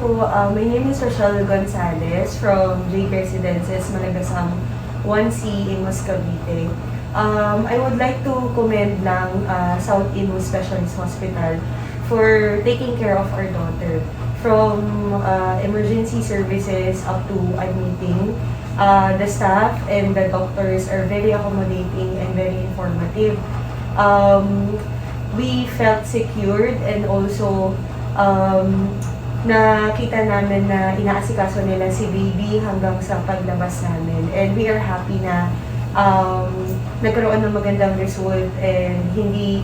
po. My name is Rochelle Gonzalez from Jade Residences, Malagasang 1C in Cavite. I would like to commend lang South Imus Specialist Hospital for taking care of our daughter. From emergency services up to admitting, the staff and the doctors are very accommodating and very informative. We felt secured and also nakita namin na inaasikaso nila si baby hanggang sa paglabas namin. And we are happy na nagkaroon ng magandang result and hindi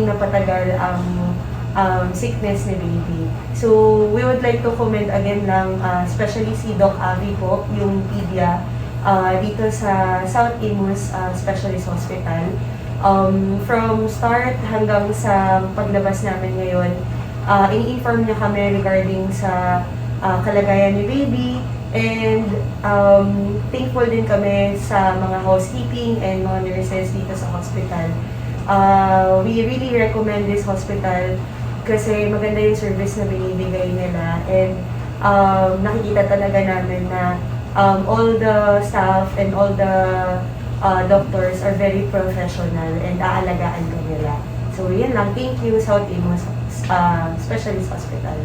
napatagal ang sickness ni baby. So we would like to comment again lang, especially si Doc Avi po, yung pedia dito sa South Imus Specialist Hospital. From start hanggang sa paglabas namin ngayon, ini-inform niya kami regarding sa kalagayan ni baby, and thankful din kami sa mga housekeeping and mga nurses dito sa hospital. We really recommend this hospital kasi maganda yung service na binibigay nila, and nakikita talaga namin na all the staff and all the doctors are very professional and aalagaan ka nila. So, yan lang. Thank you, South Imus Specialist Hospital.